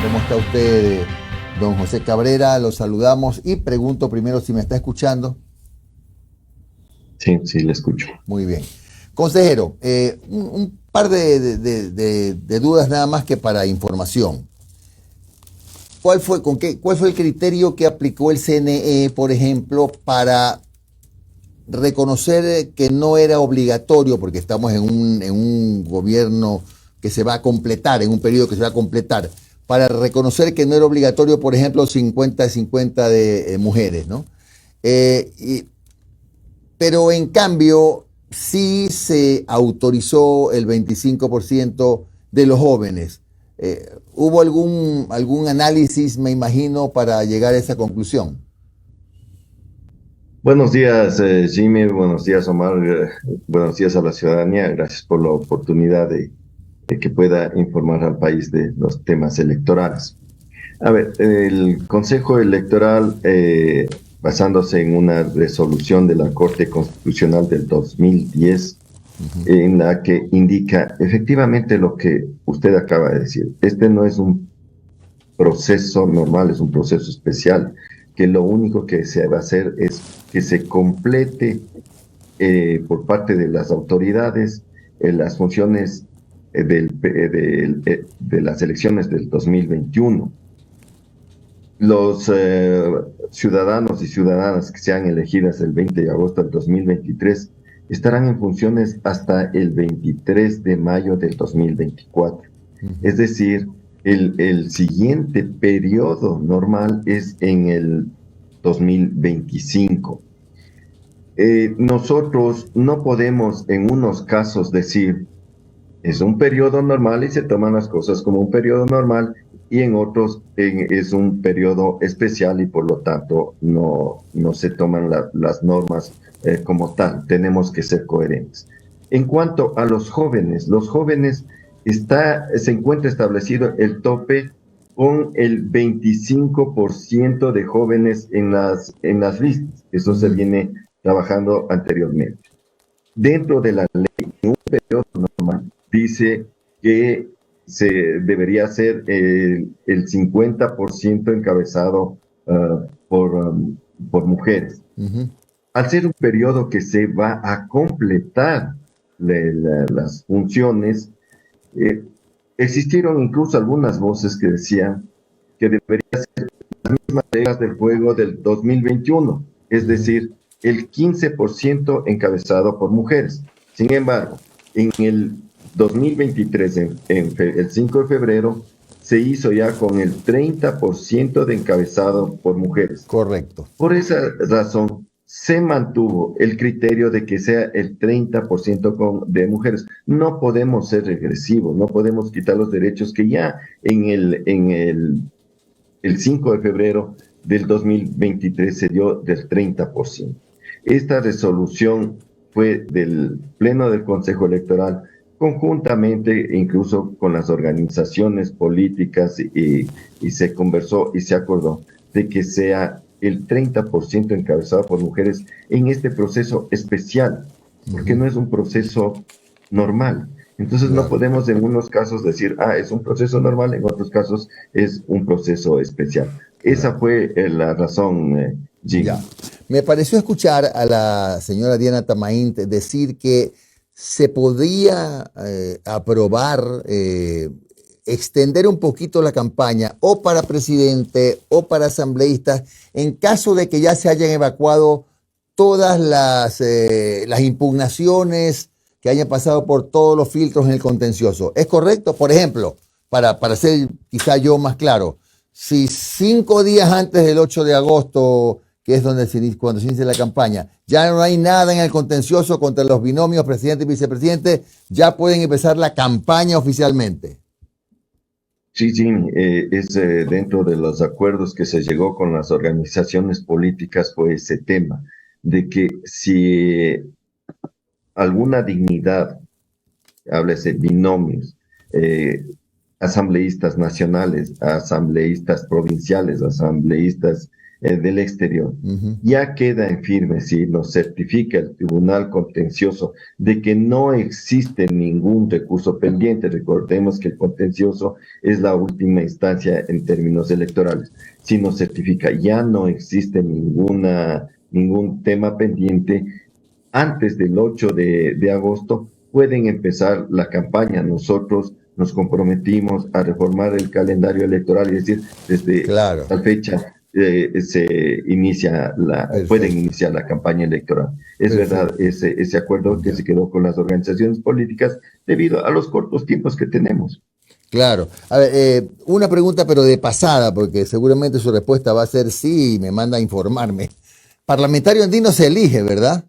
¿Cómo está usted, don José Cabrera? Lo saludamos y pregunto primero si me está escuchando. Sí, sí, le escucho. Muy bien. Consejero, un par de dudas nada más que para información. ¿Cuál fue el criterio que aplicó el CNE, por ejemplo, para reconocer que no era obligatorio, porque estamos en un gobierno que se va a completar, en un periodo que se va a completar, para reconocer que no era obligatorio, por ejemplo, 50-50 de mujeres, ¿no? Pero en cambio, sí se autorizó el 25% de los jóvenes. ¿Hubo algún análisis, me imagino, para llegar a esa conclusión? Buenos días, Jimmy. Buenos días, Omar. Buenos días a la ciudadanía. Gracias por la oportunidad de que pueda informar al país de los temas electorales. A ver, el Consejo Electoral, basándose en una resolución de la Corte Constitucional del 2010, en la que indica efectivamente lo que usted acaba de decir. Este no es un proceso normal, es un proceso especial, que lo único que se va a hacer es que se complete por parte de las autoridades las funciones de las elecciones del 2021. Los ciudadanos y ciudadanas que sean elegidas el 20 de agosto del 2023 estarán en funciones hasta el 23 de mayo del 2024. Es decir, el siguiente periodo normal es en el 2025. Nosotros no podemos en unos casos decir es un periodo normal y se toman las cosas como un periodo normal, y en otros es un periodo especial y por lo tanto no se toman las normas como tal. Tenemos que ser coherentes. En cuanto a los jóvenes se encuentra establecido el tope con el 25% de jóvenes en las listas. Eso se viene trabajando anteriormente. Dentro de la ley, en un periodo normal, dice que se debería hacer el 50% encabezado por mujeres. Al ser un periodo que se va a completar las funciones, existieron incluso algunas voces que decían que debería ser las mismas reglas del juego del 2021, es decir, el 15% encabezado por mujeres. Sin embargo, en el 2023, el 5 de febrero, se hizo ya con el 30% de encabezado por mujeres. Correcto. Por esa razón, se mantuvo el criterio de que sea el 30% de mujeres. No podemos ser regresivos, no podemos quitar los derechos que ya en el 5 de febrero del 2023 se dio del 30%. Esta resolución fue del Pleno del Consejo Electoral, conjuntamente incluso con las organizaciones políticas, y se conversó y se acordó de que sea el 30% encabezado por mujeres en este proceso especial, porque no es un proceso normal. Entonces no podemos en unos casos decir, es un proceso normal, en otros casos es un proceso especial. Esa fue la razón, Jim. Ya. Me pareció escuchar a la señora Diana Tamaín decir que se podía aprobar, extender un poquito la campaña o para presidente o para asambleístas en caso de que ya se hayan evacuado todas las impugnaciones que hayan pasado por todos los filtros en el contencioso. ¿Es correcto? Por ejemplo, para ser quizá yo más claro, si 5 días antes del 8 de agosto, que es cuando se inicia la campaña, ya no hay nada en el contencioso contra los binomios presidente y vicepresidente, ya pueden empezar la campaña oficialmente. Sí, es dentro de los acuerdos que se llegó con las organizaciones políticas fue ese tema, de que si alguna dignidad, háblese binomios, asambleístas nacionales, asambleístas provinciales, asambleístas del exterior. Ujú. Ya queda en firme, si nos certifica el Tribunal Contencioso de que no existe ningún recurso pendiente. Recordemos que el contencioso es la última instancia en términos electorales. Si nos certifica ya no existe ningún tema pendiente, antes del 8 de agosto pueden empezar la campaña. Nosotros nos comprometimos a reformar el calendario electoral, es decir, desde Claro, tal fecha pueden perfecto, iniciar la campaña electoral. Es verdad perfecto. ese acuerdo que Ya. se quedó con las organizaciones políticas debido a los cortos tiempos que tenemos. Claro. A ver, una pregunta, pero de pasada, porque seguramente su respuesta va a ser sí y me manda a informarme. Parlamentario andino se elige, ¿verdad?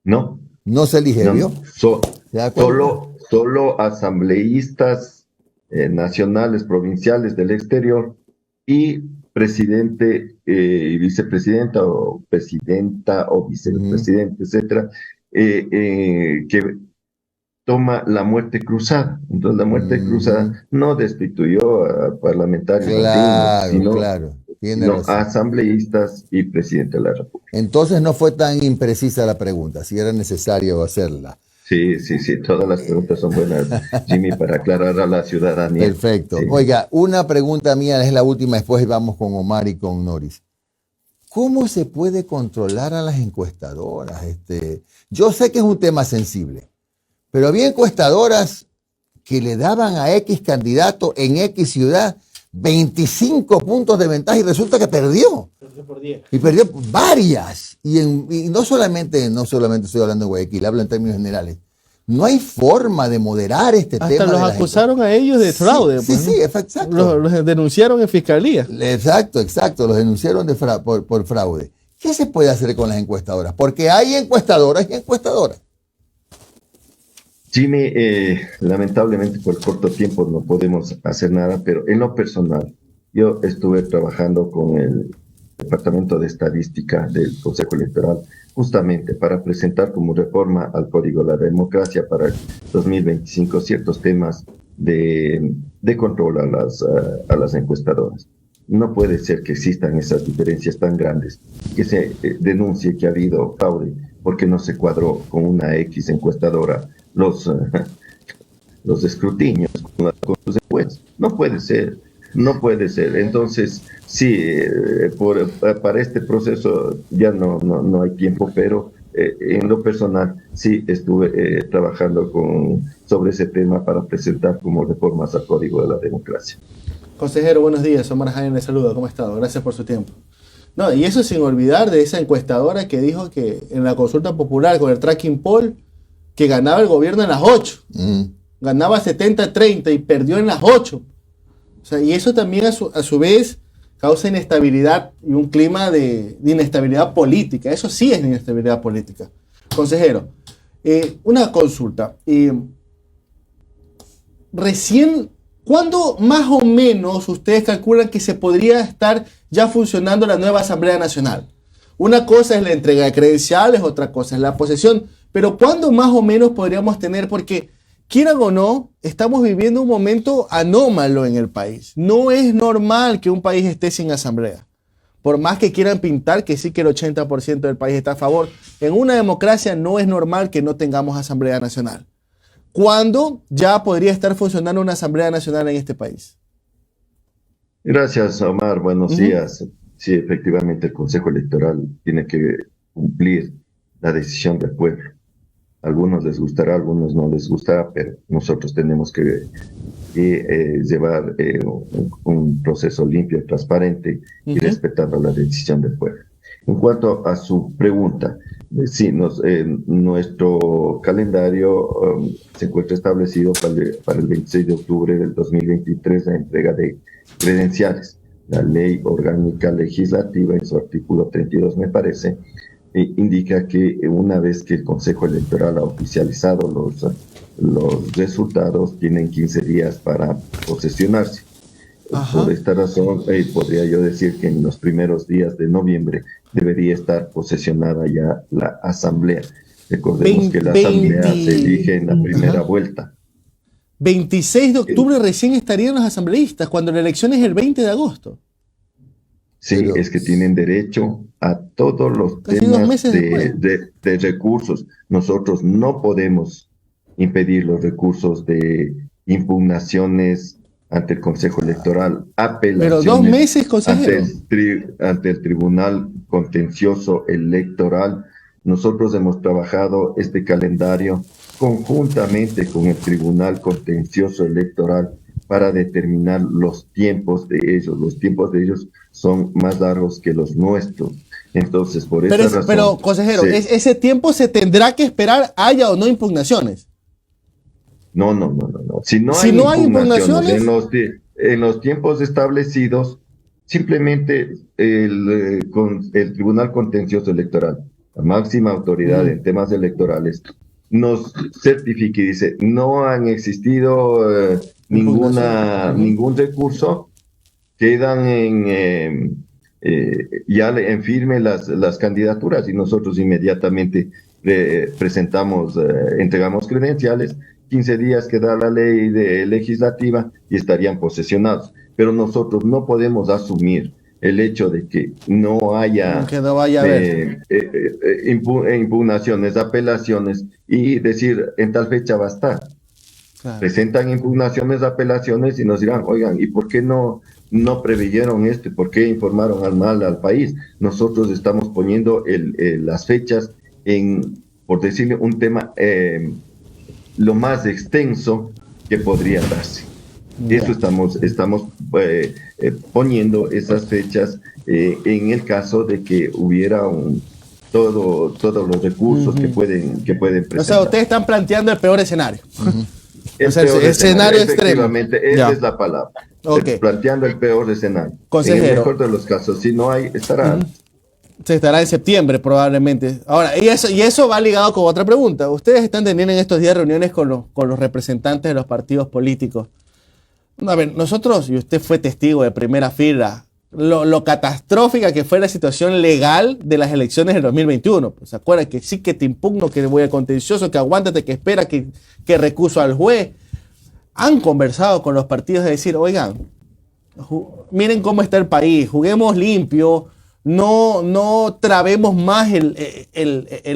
No, No se elige, no, ¿vio? no. ¿Se da cuenta? Solo asambleístas nacionales, provinciales del exterior y presidente y vicepresidenta o presidenta o Ujú. vicepresidente, etcétera, que toma la muerte cruzada. Entonces, la muerte Ujú. cruzada no destituyó a parlamentarios andinos, Claro, claro. Tiene sino a razón. asambleístas y presidente de la República. Entonces no fue tan imprecisa la pregunta, si era necesario hacerla. Sí, sí, sí, todas las preguntas son buenas, Jimmy, para aclarar a la ciudadanía. Perfecto. Sí. Oiga, una pregunta mía es la última, después vamos con Omar y con Noris. ¿Cómo se puede controlar a las encuestadoras? Yo sé que es un tema sensible, pero había encuestadoras que le daban a X candidato en X ciudad 25 puntos de ventaja y resulta que perdió. Perdió por 10. Y perdió varias. Y no solamente estoy hablando de Guayaquil, hablo en términos generales. No hay forma de moderar este Hasta tema los de las acusaron a ellos de Sí, fraude, sí, pues, sí, ¿no? exacto. Los denunciaron en fiscalía. Exacto, exacto. Los denunciaron por fraude. ¿Qué se puede hacer con las encuestadoras? Porque hay encuestadoras y encuestadoras. Jimmy, lamentablemente por corto tiempo no podemos hacer nada, pero en lo personal, yo estuve trabajando con el Departamento de Estadística del Consejo Electoral justamente para presentar como reforma al Código de la Democracia para el 2025 ciertos temas de control a las encuestadoras. No puede ser que existan esas diferencias tan grandes, que se denuncie que ha habido fraude porque no se cuadró con una X encuestadora los escrutinios con sus encuestas. No puede ser, no puede ser. Entonces, sí, para este proceso ya no hay tiempo, pero en lo personal sí estuve trabajando sobre ese tema para presentar como reformas al Código de la Democracia. Consejero, buenos días. Omar Jaime le saluda. ¿Cómo ha estado? Gracias por su tiempo. No, y eso sin olvidar de esa encuestadora que dijo que en la consulta popular con el tracking poll que ganaba el gobierno en las 8. Mm. Ganaba 70-30 y perdió en las 8. O sea, y eso también a su vez causa inestabilidad y un clima de inestabilidad política. Eso sí es inestabilidad política. Consejero, una consulta. Recién, ¿cuándo más o menos ustedes calculan que se podría estar ya funcionando la nueva Asamblea Nacional? Una cosa es la entrega de credenciales, otra cosa es la posesión, pero ¿cuándo más o menos podríamos tener? Porque, quieran o no, estamos viviendo un momento anómalo en el país. No es normal que un país esté sin asamblea. Por más que quieran pintar que sí que el 80% del país está a favor, en una democracia no es normal que no tengamos asamblea nacional. ¿Cuándo ya podría estar funcionando una asamblea nacional en este país? Gracias, Omar. Buenos Ujú. días. Sí, efectivamente, el Consejo Electoral tiene que cumplir la decisión del pueblo. A algunos les gustará, a algunos no les gustará, pero nosotros tenemos que llevar un proceso limpio, transparente y Ujú. respetando la decisión del pueblo. En cuanto a su pregunta, sí, nuestro calendario se encuentra establecido para el 26 de octubre del 2023, la entrega de credenciales. La ley orgánica legislativa, en su artículo 32, me parece, indica que una vez que el Consejo Electoral ha oficializado los resultados, tienen 15 días para posesionarse. Por Ajá. esta razón, podría yo decir que en los primeros días de noviembre debería estar posesionada ya la asamblea. Recordemos que la asamblea se elige en la primera Ajá. vuelta. 26 de Eh, octubre recién estarían los asambleístas, cuando la elección es el 20 de agosto. Sí, Pero es que tienen derecho a todos los Casi 2 temas meses después. de recursos. Nosotros no podemos impedir los recursos de impugnaciones ante el Consejo Electoral, Pero 2 apelaciones meses, consejero. ante el Tribunal Contencioso Electoral. Nosotros hemos trabajado este calendario conjuntamente con el Tribunal Contencioso Electoral para determinar los tiempos de ellos. Los tiempos de ellos son más largos que los nuestros. Entonces, por esa Pero razón, consejero, ese tiempo se tendrá que esperar, haya o no impugnaciones. no. Si no Si hay no hay impugnaciones impugnaciones, en los tiempos establecidos, simplemente el Tribunal Contencioso Electoral, la máxima autoridad en temas electorales, nos certifica y dice, no han existido impugnación. ningún recurso, quedan en firme las candidaturas y nosotros inmediatamente presentamos, entregamos credenciales, 15 días que da la ley legislativa y estarían posesionados. Pero nosotros no podemos asumir el hecho de que no haya Que no vaya a haber. impugnaciones, apelaciones y decir en tal fecha va a estar. Claro. Presentan impugnaciones, apelaciones y nos dirán, oigan, ¿y por qué no preveyeron esto? ¿Por qué informaron al país? Nosotros estamos poniendo las fechas por decirle, un tema lo más extenso que podría darse. Eso estamos poniendo esas fechas en el caso de que hubiera todos los recursos que pueden presentar. O sea, ustedes están planteando el peor escenario. El o sea, peor escenario extremo. Efectivamente, esa es la palabra. Okay. Planteando el peor escenario. Consejero. En el mejor de los casos, si no hay, estará. Se estará en septiembre probablemente. Ahora, y eso va ligado con otra pregunta. Ustedes están teniendo en estos días reuniones con los representantes de los partidos políticos. A ver, nosotros, y usted fue testigo de primera fila, lo catastrófica que fue la situación legal de las elecciones del 2021. Pues, ¿se acuerdan? Que sí, que te impugno, que voy a contencioso, que aguántate, que espera, que recurso al juez. Han conversado con los partidos de decir, oigan, miren cómo está el país, juguemos limpio, no trabemos más el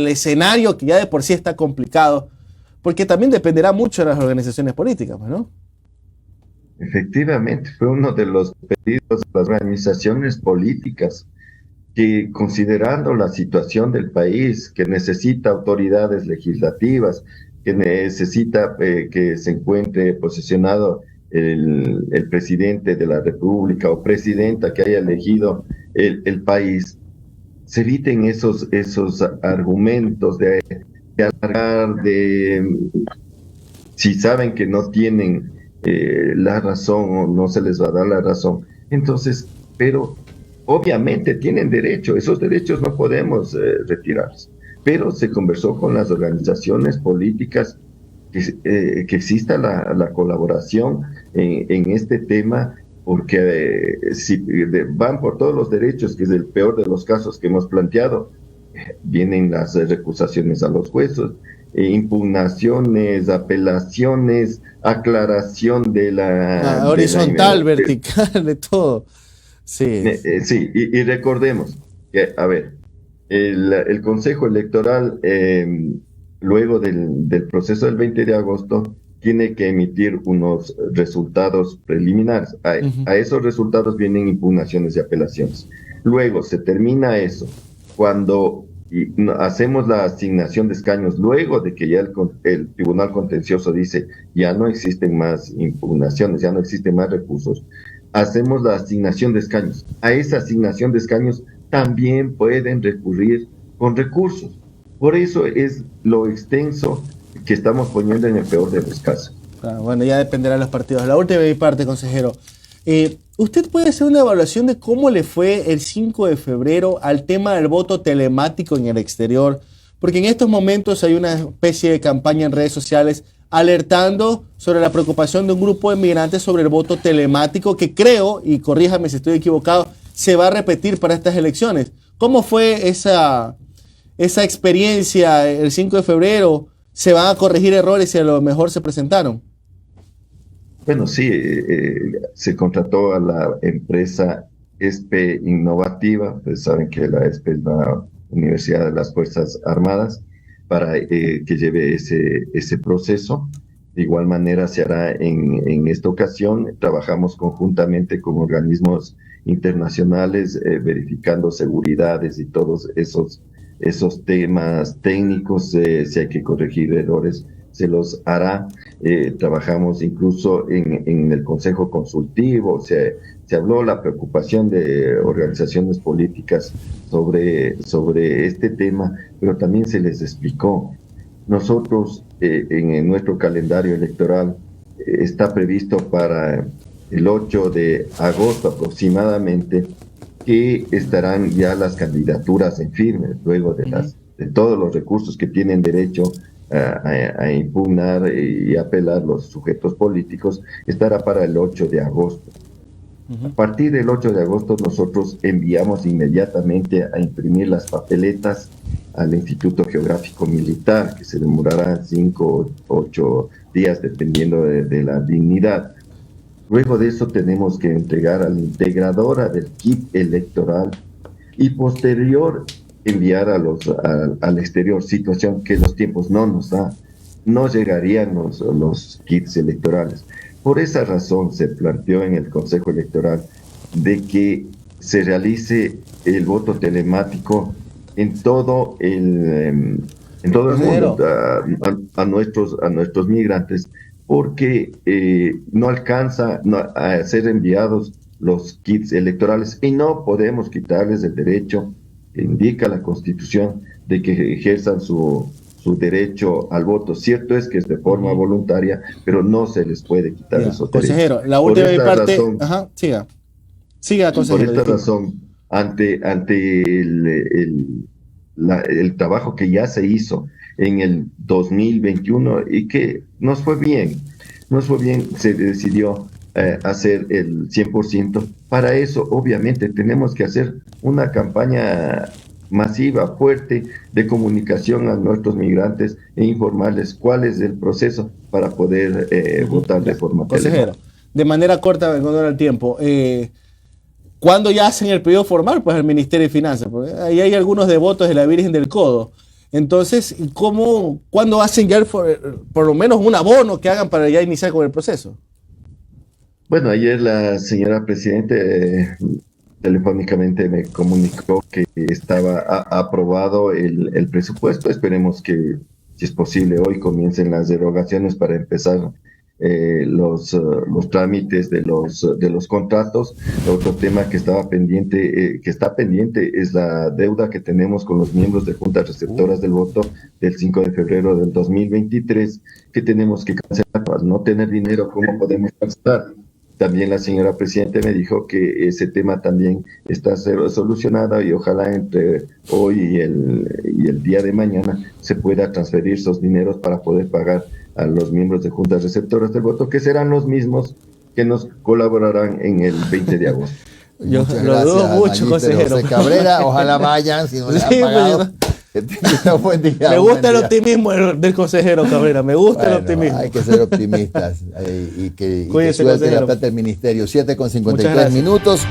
escenario que ya de por sí está complicado, porque también dependerá mucho de las organizaciones políticas, ¿no? Efectivamente, fue uno de los pedidos de las organizaciones políticas que, considerando la situación del país, que necesita autoridades legislativas, que necesita que se encuentre posesionado el presidente de la República o presidenta que haya elegido el país, se eviten esos argumentos de alargar, si saben que no tienen la razón o no se les va a dar la razón. Entonces, pero obviamente tienen derecho, esos derechos no podemos retirarlos. Pero se conversó con las organizaciones políticas que exista la colaboración en este tema, porque si van por todos los derechos, que es el peor de los casos que hemos planteado, vienen las recusaciones a los jueces, impugnaciones, apelaciones, aclaración de la... horizontal, vertical, de todo. Sí. Sí, y recordemos que, a ver, el Consejo Electoral, luego del proceso del 20 de agosto, tiene que emitir unos resultados preliminares. A esos resultados vienen impugnaciones y apelaciones. Luego se termina eso. Cuando hacemos la asignación de escaños, luego de que ya el Tribunal Contencioso dice ya no existen más impugnaciones, ya no existen más recursos, hacemos la asignación de escaños. A esa asignación de escaños también pueden recurrir con recursos. Por eso es lo extenso que estamos poniendo en el peor de los casos. Bueno, ya dependerá de los partidos. La última de mi parte, consejero. ¿Usted puede hacer una evaluación de cómo le fue el 5 de febrero al tema del voto telemático en el exterior? Porque en estos momentos hay una especie de campaña en redes sociales alertando sobre la preocupación de un grupo de migrantes sobre el voto telemático que creo, y corríjame si estoy equivocado, se va a repetir para estas elecciones. ¿Cómo fue esa experiencia el 5 de febrero? ¿Se van a corregir errores y a lo mejor se presentaron? Bueno, sí, se contrató a la empresa ESPE innovativa, pues saben que la ESPE es la Universidad de las Fuerzas Armadas, para que lleve ese proceso. De igual manera se hará en esta ocasión. Trabajamos conjuntamente con organismos internacionales, verificando seguridades y todos esos temas técnicos. Si hay que corregir errores, se los hará. Trabajamos incluso en el Consejo Consultivo. Se habló la preocupación de organizaciones políticas sobre este tema, pero también se les explicó. Nosotros, en nuestro calendario electoral, está previsto para el 8 de agosto aproximadamente, que estarán ya las candidaturas en firme, luego de todos los recursos que tienen derecho a impugnar y apelar los sujetos políticos, estará para el 8 de agosto. A partir del 8 de agosto nosotros enviamos inmediatamente a imprimir las papeletas al Instituto Geográfico Militar, que se demorará 5 o 8 días dependiendo de la dignidad. Luego de eso tenemos que entregar a la integradora del kit electoral y posterior enviar al exterior, situación que los tiempos no nos da, no llegarían los kits electorales. Por esa razón se planteó en el Consejo Electoral de que se realice el voto telemático en todo el mundo a nuestros migrantes, porque no alcanza a ser enviados los kits electorales y no podemos quitarles el derecho que indica la Constitución de que ejerzan su derecho al voto. Cierto es que es de forma voluntaria, pero no se les puede quitar esos consejero, derechos. La última parte. Razón, siga, consejero. Por esta razón, ante el trabajo que ya se hizo en el 2021 y que nos fue bien, se decidió hacer el 100%. Para eso, obviamente, tenemos que hacer una campaña masiva, fuerte, de comunicación a nuestros migrantes e informarles cuál es el proceso para poder votar de forma consejero, de manera corta, en honor al tiempo, ¿cuándo ya hacen el pedido formal? Pues el Ministerio de Finanzas, porque ahí hay algunos devotos de la Virgen del Codo. Entonces, ¿cuándo hacen ya por lo menos un abono que hagan para ya iniciar con el proceso? Bueno, ayer la señora Presidente telefónicamente me comunicó que estaba aprobado el presupuesto. Esperemos que, si es posible, hoy comiencen las derogaciones para empezar los trámites de los contratos. Otro tema que está pendiente es la deuda que tenemos con los miembros de juntas receptoras del voto del 5 de febrero del 2023, que tenemos que cancelar. Al no tener dinero, ¿cómo podemos cancelar? También la señora Presidente me dijo que ese tema también está solucionado y ojalá entre hoy y el día de mañana se pueda transferir esos dineros para poder pagar a los miembros de juntas receptoras del voto, que serán los mismos que nos colaborarán en el 20 de agosto. Yo lo dudo mucho, consejero. Cabrera, ojalá vayan, si no le han pagado. Buen día, me gusta el optimismo del consejero Cabrera, me gusta el optimismo. Hay que ser optimistas y que suelte la plata del ministerio. 7:53 minutos.